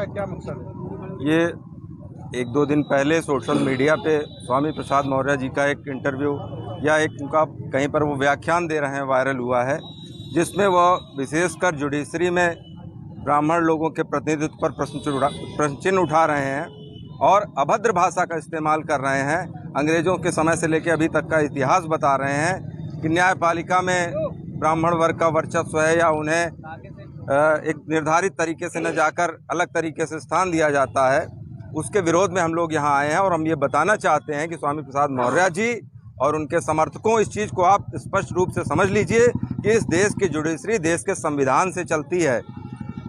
का क्या मकसद है? ये एक दो दिन पहले सोशल मीडिया पे स्वामी प्रसाद मौर्य जी का एक इंटरव्यू या एक उनका कहीं पर वो व्याख्यान दे रहे हैं, वायरल हुआ है, जिसमें वह विशेषकर जुडिशरी में ब्राह्मण लोगों के प्रतिनिधित्व पर प्रश्न चिन्ह उठा रहे हैं और अभद्र भाषा का इस्तेमाल कर रहे हैं। अंग्रेज़ों के समय से लेकर अभी तक का इतिहास बता रहे हैं कि न्यायपालिका में ब्राह्मण वर्ग का वर्चस्व है या उन्हें एक निर्धारित तरीके से न जाकर अलग तरीके से स्थान दिया जाता है। उसके विरोध में हम लोग यहाँ आए हैं और हम ये बताना चाहते हैं कि स्वामी प्रसाद मौर्य जी और उनके समर्थकों, इस चीज़ को आप स्पष्ट रूप से समझ लीजिए कि इस देश की जुडिशरी देश के संविधान से चलती है।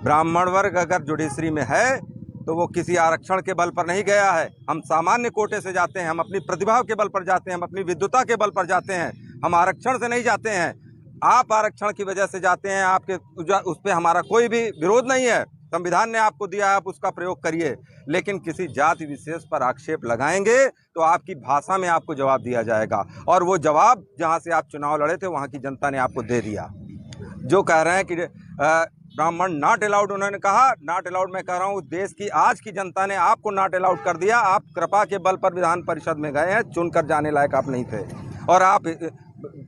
ब्राह्मण वर्ग अगर जुडिशरी में है तो वो किसी आरक्षण के बल पर नहीं गया है। हम सामान्य कोटे से जाते हैं, हम अपनी प्रतिभा के बल पर जाते हैं, हम अपनी विद्वता के बल पर जाते हैं, हम आरक्षण से नहीं जाते हैं। आप आरक्षण की वजह से जाते हैं, आपके उस पर हमारा कोई भी विरोध नहीं है। संविधान ने आपको दिया, आप उसका प्रयोग करिए, लेकिन किसी जाति विशेष पर आक्षेप लगाएंगे तो आपकी भाषा में आपको जवाब दिया जाएगा। और वो जवाब जहाँ से आप चुनाव लड़े थे वहाँ की जनता ने आपको दे दिया। जो कह रहे हैं कि ब्राह्मण नॉट अलाउड, उन्होंने कहा नॉट अलाउड, मैं कह रहा हूँ देश की आज की जनता ने आपको नॉट अलाउड कर दिया। आप कृपा के बल पर विधान परिषद में गए हैं, चुनकर जाने लायक आप नहीं थे। और आप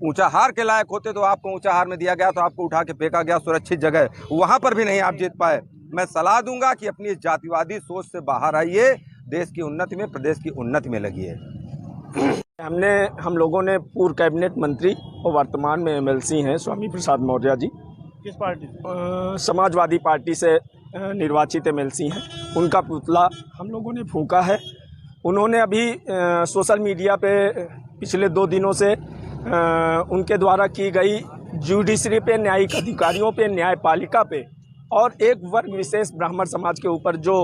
ऊंचा हार के लायक होते तो आपको ऊंचा हार में दिया गया तो आपको उठा के फेंका गया सुरक्षित जगह, वहाँ पर भी नहीं आप जीत पाए। मैं सलाह दूंगा कि अपनी इस जातिवादी सोच से बाहर आइए, देश की उन्नति में, प्रदेश की उन्नति में लगिए। हम लोगों ने पूर्व कैबिनेट मंत्री और वर्तमान में एमएलसी हैं स्वामी प्रसाद मौर्य जी, किस पार्टी से? समाजवादी पार्टी से निर्वाचित एमएलसी हैं। उनका पुतला हम लोगों ने फूंका है। उन्होंने अभी सोशल मीडिया पे पिछले 2 दिनों से उनके द्वारा की गई जुडिशरी पे, न्यायिक अधिकारियों पे, न्यायपालिका पे और एक वर्ग विशेष ब्राह्मण समाज के ऊपर जो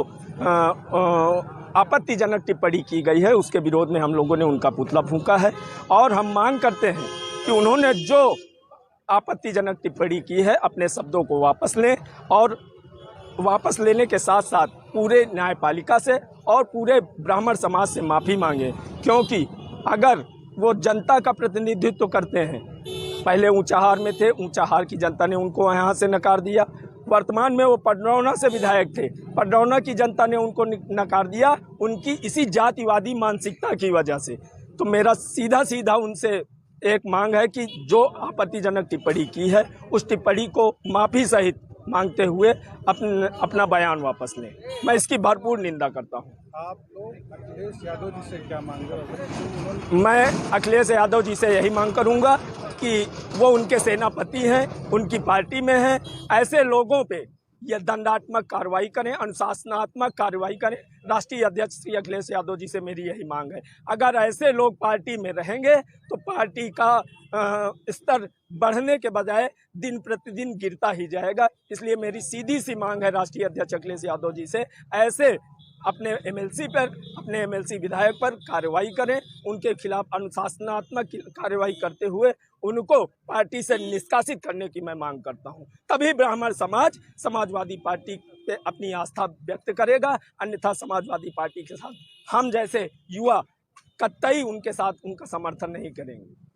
आपत्तिजनक टिप्पणी की गई है, उसके विरोध में हम लोगों ने उनका पुतला फूंका है। और हम मांग करते हैं कि उन्होंने जो आपत्तिजनक टिप्पणी की है अपने शब्दों को वापस लें और वापस लेने के साथ साथ पूरे न्यायपालिका से और पूरे ब्राह्मण समाज से माफ़ी मांगें, क्योंकि अगर वो जनता का प्रतिनिधित्व करते हैं, पहले ऊंचाहार में थे, ऊंचाहार की जनता ने उनको यहाँ से नकार दिया। वर्तमान में वो पडरौना से विधायक थे, पडरौना की जनता ने उनको नकार दिया उनकी इसी जातिवादी मानसिकता की वजह से। तो मेरा सीधा उनसे एक मांग है कि जो आपत्तिजनक टिप्पणी की है उस टिप्पणी को माफ़ी सहित मांगते हुए अपना बयान वापस लें। मैं इसकी भरपूर निंदा करता हूं। आप लोग अखिलेश यादव जी से क्या मांग रहे हैं? मैं अखिलेश यादव जी से यही मांग करूंगा कि वो उनके सेनापति हैं, उनकी पार्टी में हैं, ऐसे लोगों पे ये दंडात्मक कार्रवाई करें, अनुशासनात्मक कार्रवाई करें। राष्ट्रीय अध्यक्ष श्री अखिलेश यादव जी से मेरी यही मांग है। अगर ऐसे लोग पार्टी में रहेंगे तो पार्टी का स्तर बढ़ने के बजाय दिन प्रतिदिन गिरता ही जाएगा। इसलिए मेरी सीधी सी मांग है राष्ट्रीय अध्यक्ष अखिलेश यादव जी से, ऐसे अपने एमएलसी पर, अपने एमएलसी विधायक पर कार्रवाई करें, उनके खिलाफ अनुशासनात्मक कार्रवाई करते हुए उनको पार्टी से निष्कासित करने की मैं मांग करता हूं। तभी ब्राह्मण समाज समाजवादी पार्टी पे अपनी आस्था व्यक्त करेगा, अन्यथा समाजवादी पार्टी के साथ हम जैसे युवा कतई उनके साथ उनका समर्थन नहीं करेंगे।